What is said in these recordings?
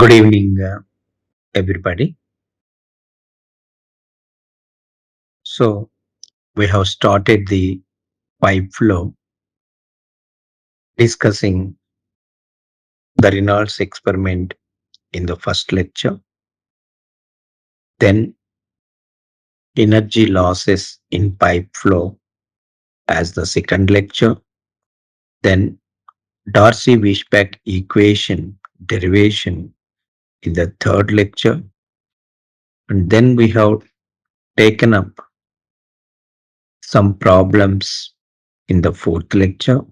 Good evening, everybody. So, we have started the pipe flow discussing the Reynolds experiment in the first lecture, then energy losses in pipe flow as the second lecture, then Darcy-Weisbach equation derivation in the third lecture, and then we have taken up some problems in the fourth lecture.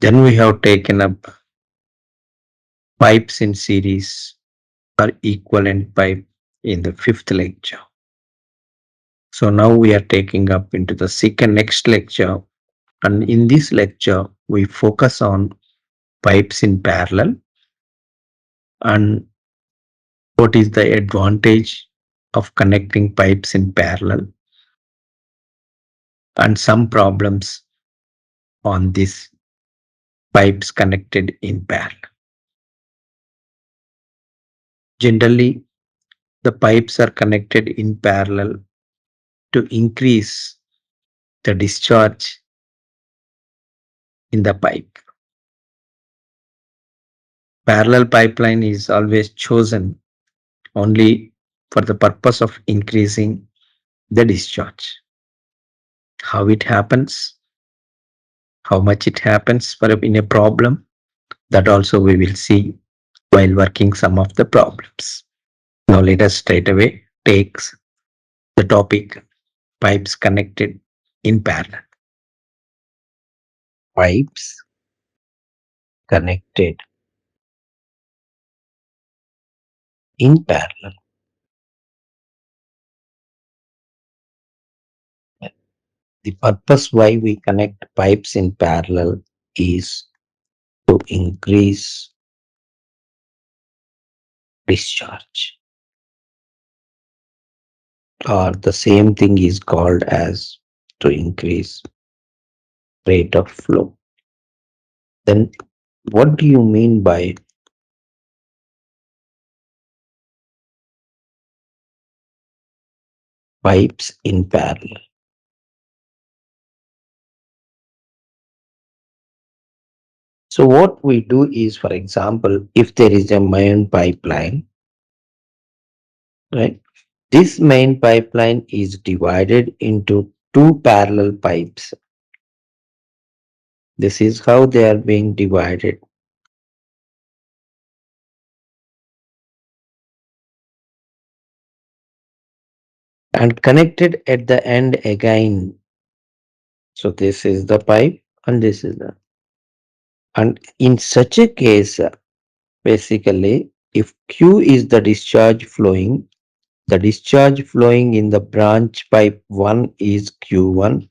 Then we have taken up pipes in series or equivalent pipe in the fifth lecture. So now we are taking up into the second next lecture, and in this lecture we focus on pipes in parallel and what is the advantage of connecting pipes in parallel and some problems on these pipes connected in parallel. Generally, the pipes are connected in parallel to increase the discharge in the pipe. Parallel pipeline is always chosen only for the purpose of increasing the discharge. How it happens, how much it happens for in a problem, that also we will see while working some of the problems. Now let us straight away take the topic pipes connected in parallel. Pipes connected in parallel. The purpose why we connect pipes in parallel is to increase discharge, or the same thing is called as to increase rate of flow. Then what do you mean by pipes in parallel? So what we do is, for example, if there is a main pipeline, right? This main pipeline is divided into two parallel pipes. This is how they are being divided. And connected at the end again. So this is the pipe and this is the. And in such a case, basically, if Q is the discharge flowing, the discharge flowing in the branch pipe 1 is Q1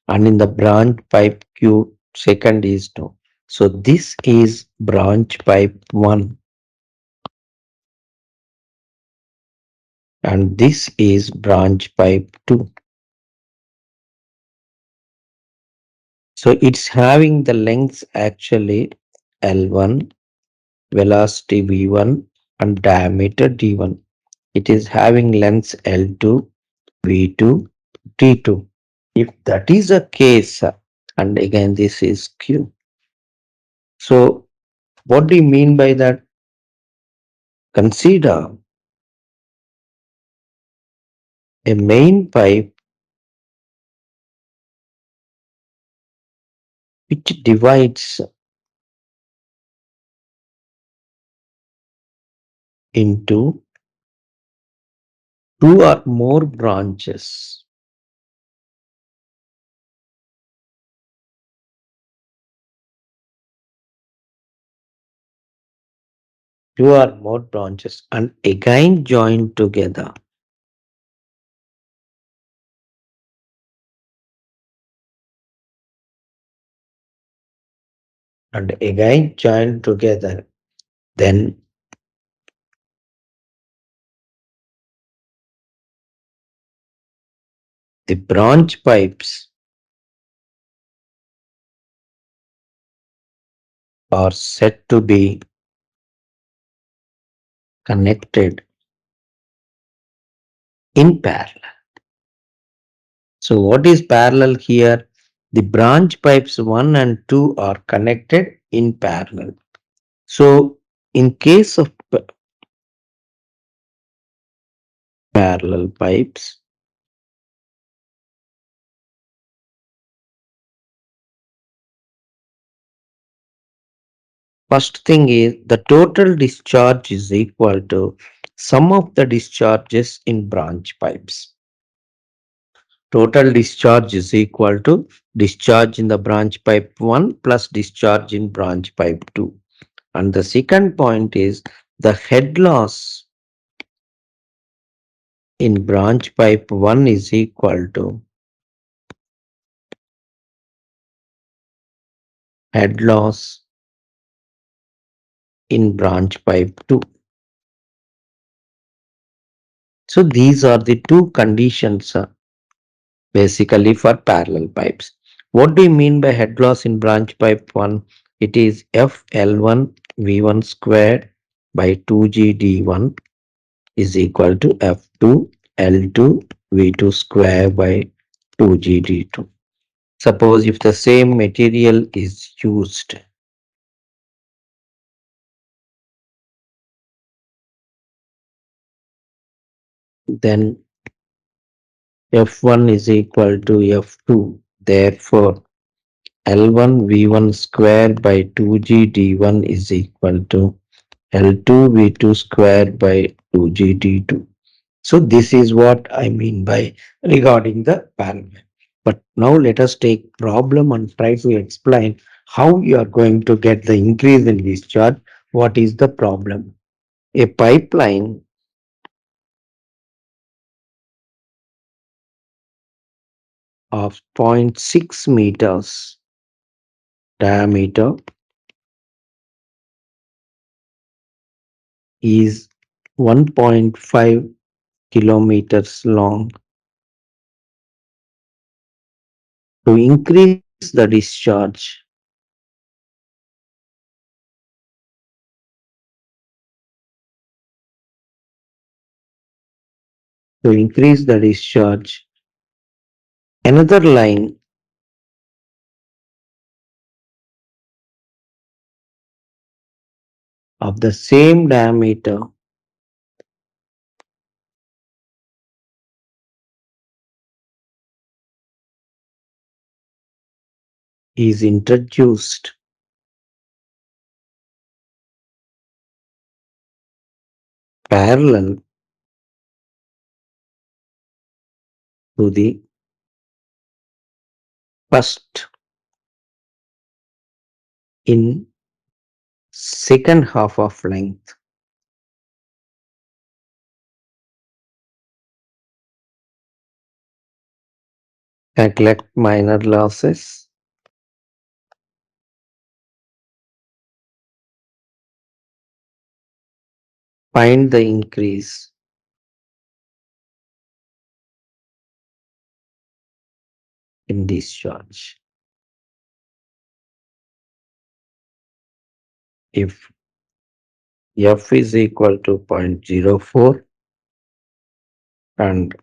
and in the branch pipe Q second is 2. So this is branch pipe 1 and this is branch pipe 2. So it's having the lengths actually L1, velocity V1 and diameter D1. It is having lengths L2, V2, T2. If that is the case, and again this is Q. So what do you mean by that? Consider a main pipe which divides into two or more branches. Two or more branches and again joined together. And again joined together. Then the branch pipes are said to be connected in parallel. So what is parallel here? The branch pipes 1 and 2 are connected in parallel. So in case of parallel pipes, first thing is the total discharge is equal to sum of the discharges in branch pipes. Total discharge is equal to discharge in the branch pipe 1 plus discharge in branch pipe 2. And the second point is the head loss in branch pipe 1 is equal to head loss in branch pipe 2. So these are the two conditions basically for parallel pipes. What do you mean by head loss in branch pipe 1? It is FL1 V1 squared by 2GD1 is equal to F2 L2 V2 square by 2GD2. Suppose if the same material is used, then F1 is equal to F2. Therefore, L1 V1 square by 2GD1 is equal to L2 V2 square by 2GD2. So this is what I mean by regarding the parallel. But now let us take problem and try to explain how you are going to get the increase in discharge. What is the problem? A pipeline of zero point 0.6 meters diameter is 1.5 kilometers long. To increase the discharge, to increase the discharge, another line of the same diameter is introduced parallel to the first in second half of length. Calculate minor losses. Find the increase in discharge. If F is equal to 0.04 and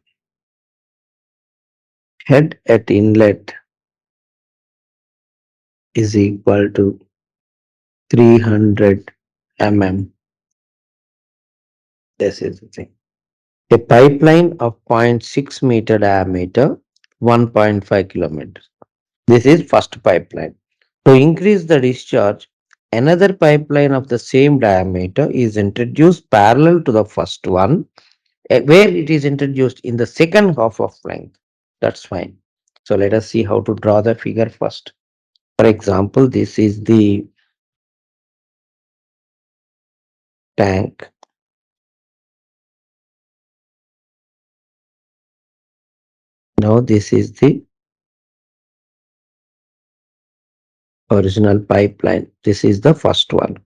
head at inlet is equal to 300 mm. This is the thing. A pipeline of zero point 0.6 meter diameter, 1.5 kilometers. This is first pipeline. To increase the discharge, another pipeline of the same diameter is introduced parallel to the first one, where it is introduced in the second half of length. That's fine. So let us see how to draw the figure first. For example, this is the tank. Now this is the original pipeline. This is the first one.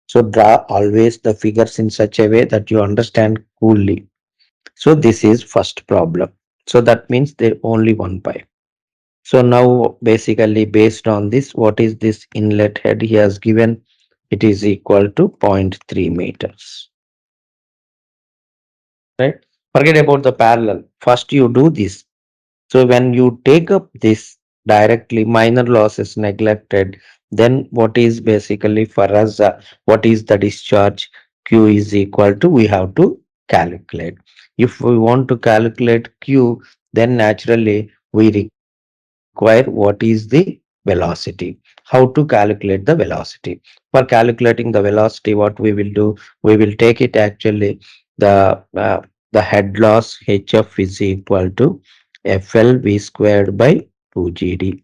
So draw always the figures in such a way that you understand coolly. So this is first problem. So that means there only one pipe. So now basically based on this, what is this inlet head? He has given it is equal to 0.3 meters, right? Forget about the parallel. First you do this. So when you take up this directly, minor loss is neglected, then what is basically for us, what is the discharge? Q is equal to, we have to calculate. If we want to calculate Q, then naturally we require what is the velocity. How to calculate the velocity? For calculating the velocity, what we will do, we will take it actually the the head loss HF is equal to FLV squared by 2GD,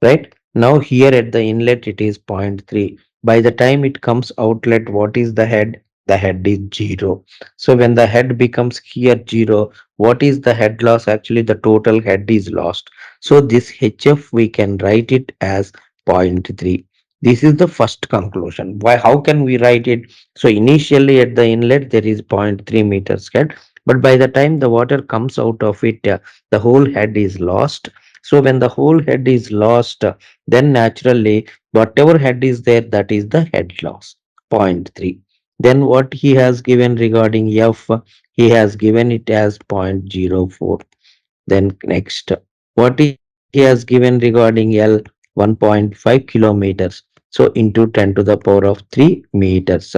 right? Now here at the inlet it is zero point 0.3. By the time it comes outlet, what is the head? The head is 0. So when the head becomes here 0, what is the head loss? Actually the total head is lost. So this HF we can write it as zero point 0.3. This is the first conclusion. Why? How can we write it? So initially at the inlet there is zero point 0.3 meters head, but by the time the water comes out of it, the whole head is lost. So when the whole head is lost, then naturally whatever head is there, that is the head loss. Zero point 0.3. Then what he has given regarding F, he has given it as 0.04. Then next, what he has given regarding L, 1.5 kilometers. So into 10 to the power of 3 meters.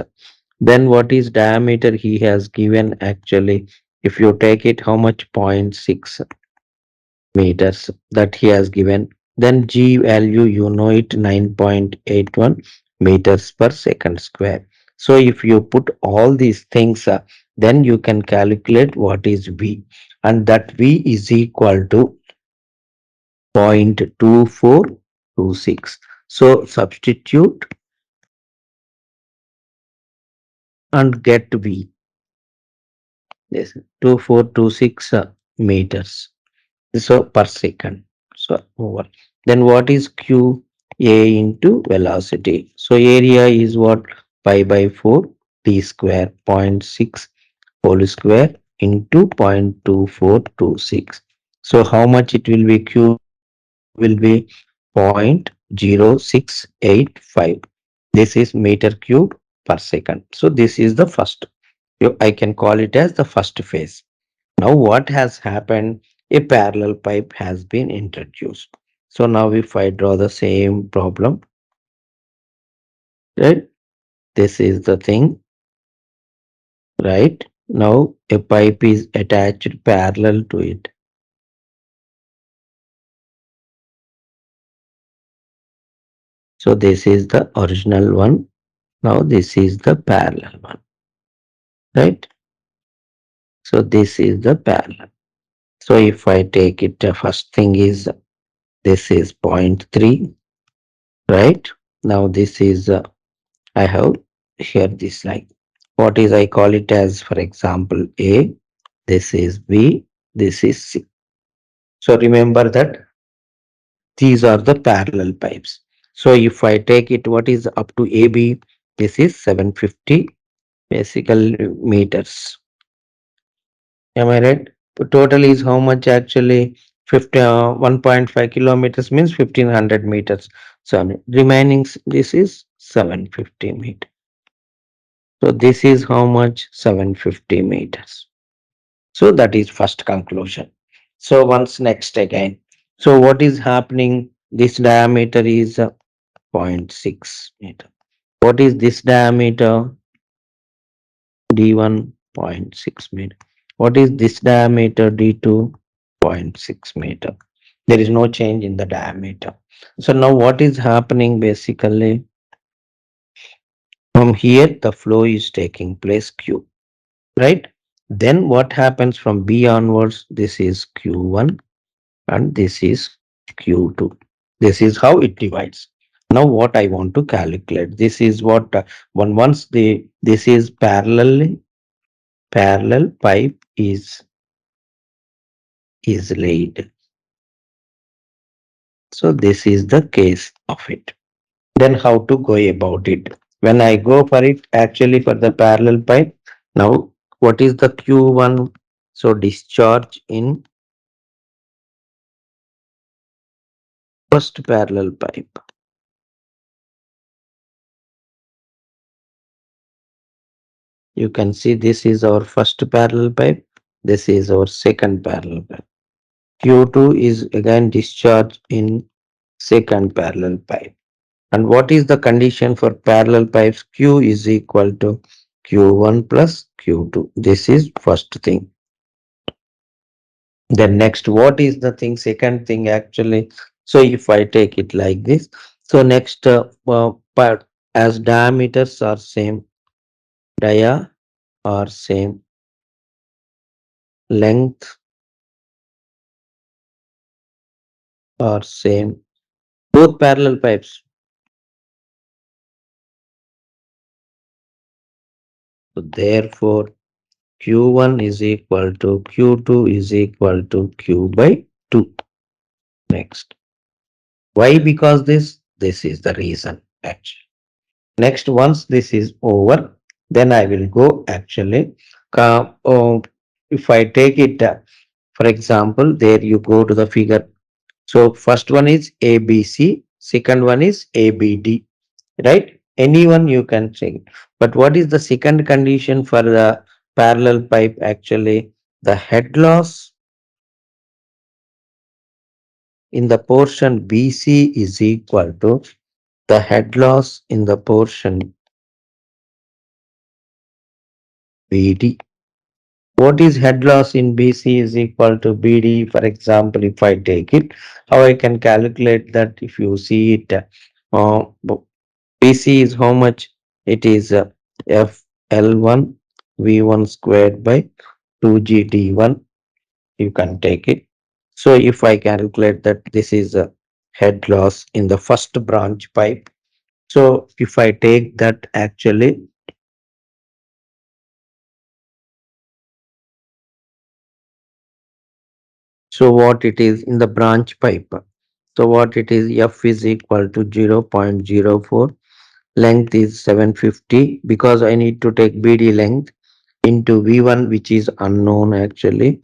Then what is diameter he has given actually? If you take it, how much? 0.6 meters that he has given. Then G value, you know it, 9.81 meters per second square. So if you put all these things, then you can calculate what is V, and that V is equal to 0.2426. So substitute and get V. Yes, 2426 meters. So per second. So over. Then what is Q? A into velocity. So area is what? Pi by 4 t square, zero point 0.6 whole square into 0.2426. So how much it will be? Q will be 0.0685. This is meter cube per second. So this is the first. I can call it as the first phase. Now what has happened? A parallel pipe has been introduced. So now if I draw the same problem, right? This is the thing, right? Now a pipe is attached parallel to it. So this is the original one. Now this is the parallel one, right? So this is the parallel. So if I take it, the first thing is this is zero point 0.3, right? Now this is I have here this line. What is I call it as, for example, A, this is B, this is C. So remember that these are the parallel pipes. So if I take it, what is up to AB, this is 750 basically meters. Am I right? The total is how much actually? 50, 1.5 kilometers means 1500 meters. So I mean, remaining this is 750 meters. So this is how much? 750 meters. So that is first conclusion. So once next again. So what is happening? This diameter is zero point 0.6 meter. What is this diameter? D1 zero point 0.6 meter. What is this diameter? D2 zero point 0.6 meter. There is no change in the diameter. So now what is happening basically? From here the flow is taking place Q, right? Then what happens from B onwards? This is Q1 and this is Q2. This is how it divides. Now what I want to calculate, this is what once the this is parallel pipe is laid. So this is the case of it. Then how to go about it? When I go for it, actually for the parallel pipe, now what is the Q1? So discharge in first parallel pipe. You can see this is our first parallel pipe. This is our second parallel pipe. Q2 is again discharged in second parallel pipe. And what is the condition for parallel pipes? Q is equal to Q1 plus Q2. This is first thing. Then next, what is the thing? Second thing actually. So if I take it like this, so next part, as diameters are same, dia are same, length are same, both parallel pipes. So therefore, Q1 is equal to Q2 is equal to Q by 2. Next. Why? Because this is the reason actually. Next, once this is over, then I will go actually. If I take it, for example, there you go to the figure. So first one is ABC, second one is ABD, right? Anyone you can check. But what is the second condition for the parallel pipe actually? The head loss in the portion BC is equal to the head loss in the portion BD. What is head loss in BC is equal to BD? For example, if I take it, how I can calculate that? If you see it, BC is how much? It is FL1 V1 squared by 2GD1. You can take it. So if I calculate that this is a head loss in the first branch pipe. So if I take that actually, so what it is in the branch pipe. So what it is, F is equal to 0.04, length is 750 because I need to take BD length into V1 which is unknown actually,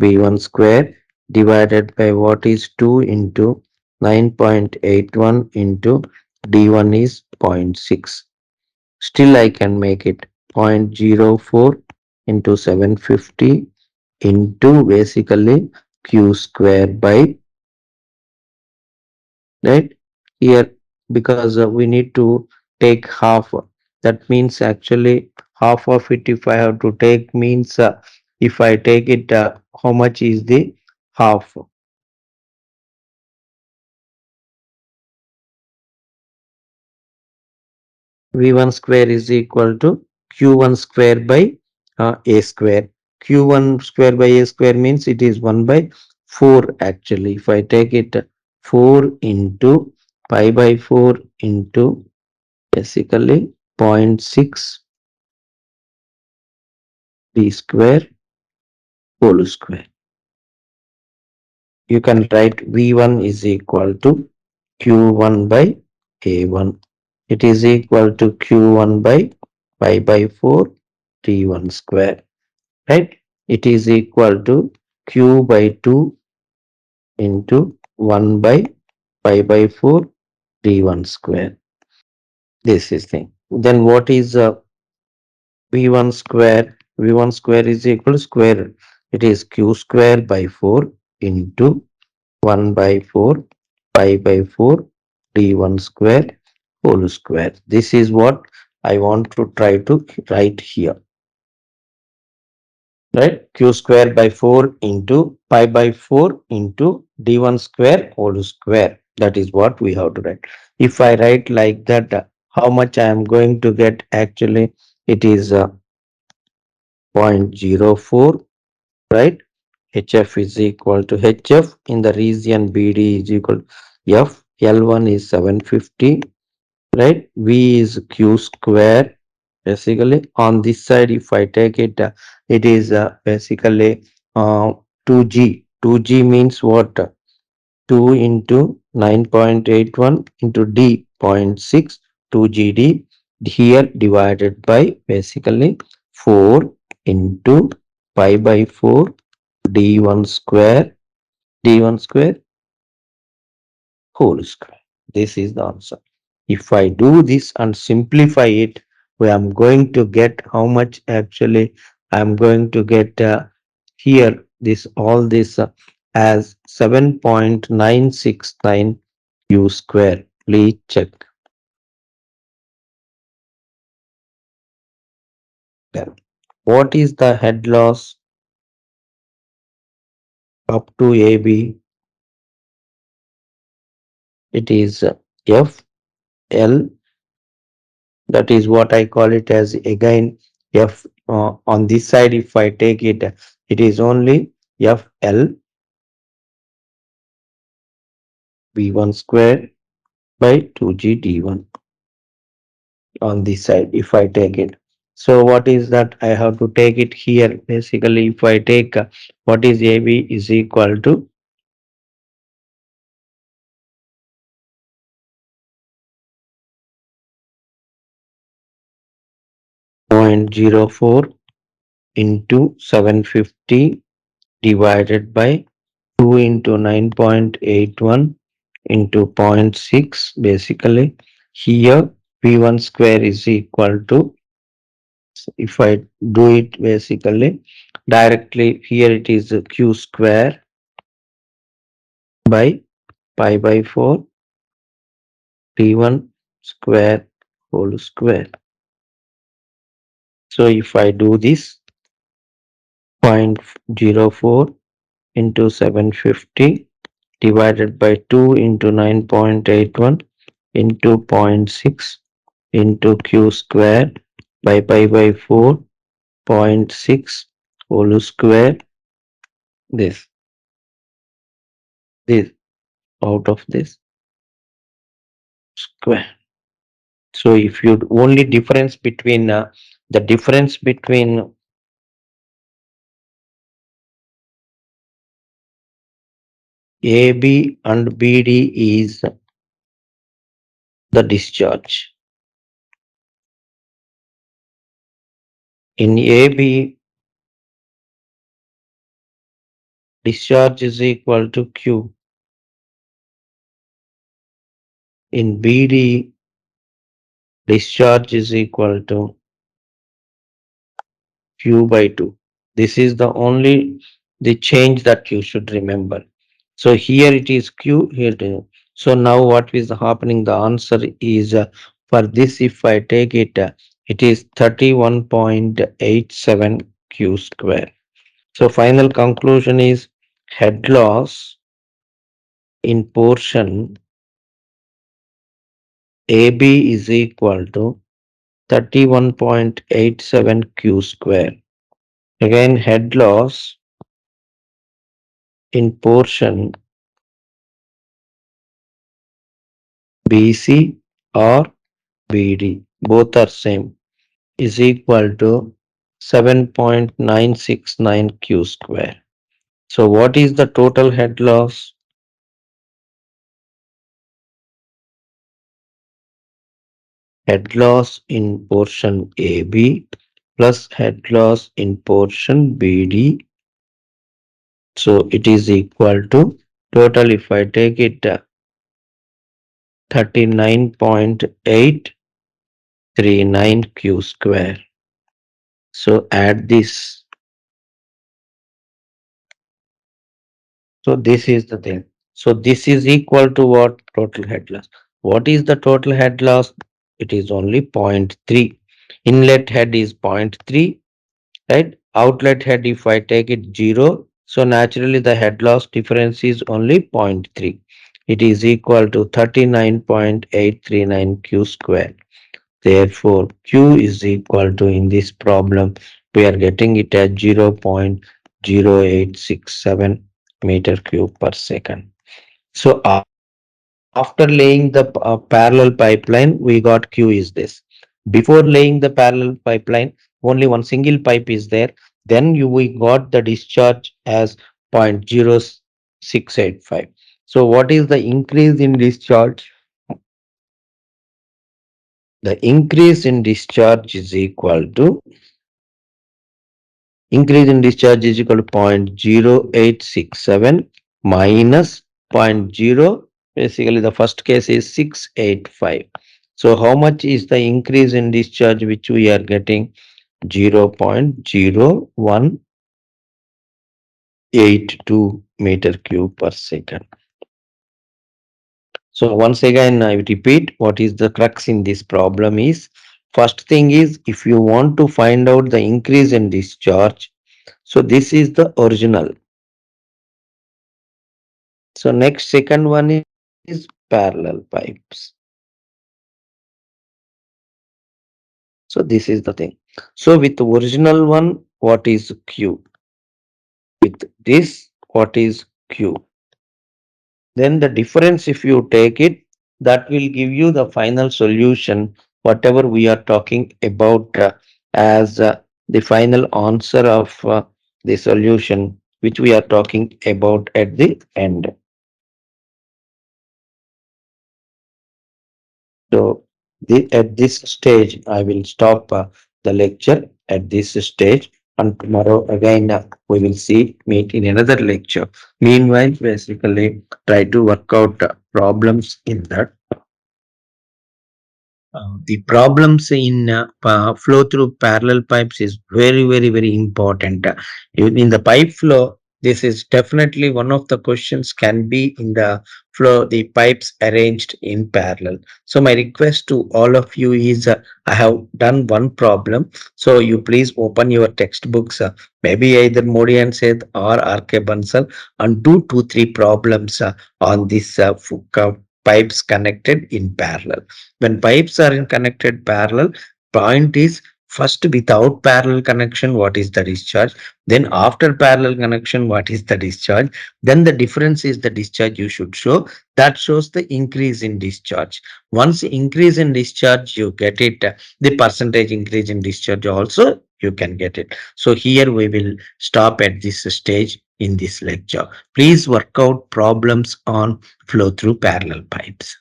V1 square divided by what is 2 into 9.81 into D1 is zero point 0.6. Still I can make it 0.04 into 750 into basically Q square by, right, here, because we need to take half. That means actually half of it if I have to take means, if I take it, how much is the half? V1 square is equal to Q1 square by A square. Q1 square by A square means it is 1 by 4 actually. If I take it, 4 into pi by 4 into basically zero point 0.6 d square whole square. You can write V1 is equal to Q1 by A1. It is equal to Q1 by pi by 4 T1 square, right? It is equal to Q by 2 into 1 by pi by 4 T1 square. This is thing. Then what is V1 square? V1 square is equal to square. It is Q square by 4 into 1 by 4 pi by 4 D1 square whole square. This is what I want to try to write here, right? Q square by 4 into pi by 4 into D1 square whole square. That is what we have to write. If I write like that, how much I am going to get actually? It is 0.04, right? HF is equal to HF in the region BD is equal to F. L1 is 750, right? V is Q square. Basically, on this side, if I take it, it is basically 2G. 2G means what? 2 into 9.81 into D zero point 0.6, 2GD here divided by basically 4 into pi by 4 D1 square, D1 square whole square. This is the answer. If I do this and simplify it, we am going to get how much actually I am going to get here this all this as 7.969 q square. Please check. Then what is the head loss up to AB? It is F L, that is what I call it as again F on this side if I take it, it is only FL B1 square by 2G D1 on this side if I take it. So what is that? I have to take it here. Basically, if I take what is AB is equal to 0.04 into 750 divided by 2 into 9.81 into zero point 0.6. Basically here V1 square is equal to, if I do it basically directly here, it is q square by pi by 4 T1 square whole square. So if I do this 0.04 into 750 divided by 2 into 9.81 into zero point 0.6 into q square by pi by 4 zero point 0.6 whole square, this this out of this square. So if you only difference between the difference between AB and BD is the discharge. In AB, discharge is equal to Q. In BD, discharge is equal to Q by 2. This is the only the change that you should remember. So here it is Q, here it is. So now what is happening? The answer is for this, if I take it, it is 31.87 Q square. So final conclusion is head loss in portion AB is equal to 31.87 Q square. Again, head loss in portion BC or BD, both are same, is equal to 7.969 Q square. So what is the total head loss? Head loss in portion AB plus head loss in portion BD. So it is equal to total, if I take it 39.839 Q square. So add this. So this is the thing. So this is equal to what? Total head loss. What is the total head loss? It is only 0.3. Inlet head is 0.3, right? Outlet head, if I take it 0, so naturally the head loss difference is only zero point 0.3. It is equal to 39.839 Q square. Therefore, Q is equal to, in this problem, we are getting it at 0.0867 meter cube per second. So after laying the parallel pipeline, we got Q is this. Before laying the parallel pipeline, only one single pipe is there. Then we got the discharge as 0.0685. So what is the increase in discharge? The increase in discharge is equal to, increase in discharge is equal to 0.0867 minus zero point 0. Basically, the first case is 685. So how much is the increase in discharge which we are getting? 0.0182 meter cube per second. So once again, I repeat, what is the crux in this problem is, first thing is, if you want to find out the increase in discharge, so this is the original. So next second one is parallel pipes. So this is the thing. So with the original one, what is Q? With this, what is Q? Then the difference, if you take it, that will give you the final solution, whatever we are talking about as the final answer of the solution, which we are talking about at the end. So at this stage, I will stop the lecture at this stage. And tomorrow again, we will meet in another lecture. Meanwhile, basically, try to work out problems in that. The problems in flow through parallel pipes is very, very, very important. In the pipe flow, this is definitely one of the questions can be in the flow, the pipes arranged in parallel. So my request to all of you is, I have done one problem. So you please open your textbooks, maybe either Modi and Seth or R.K. Bansal, and do 2, 3 problems on this pipes connected in parallel. When pipes are in connected parallel, point is, first without parallel connection, what is the discharge? Then after parallel connection, what is the discharge? Then the difference is the discharge you should show. That shows the increase in discharge. Once increase in discharge, you get it. The percentage increase in discharge also you can get it. So here we will stop at this stage in this lecture. Please work out problems on flow through parallel pipes.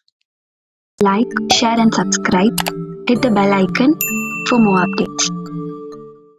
Like, share, and subscribe. Hit the bell icon for more updates.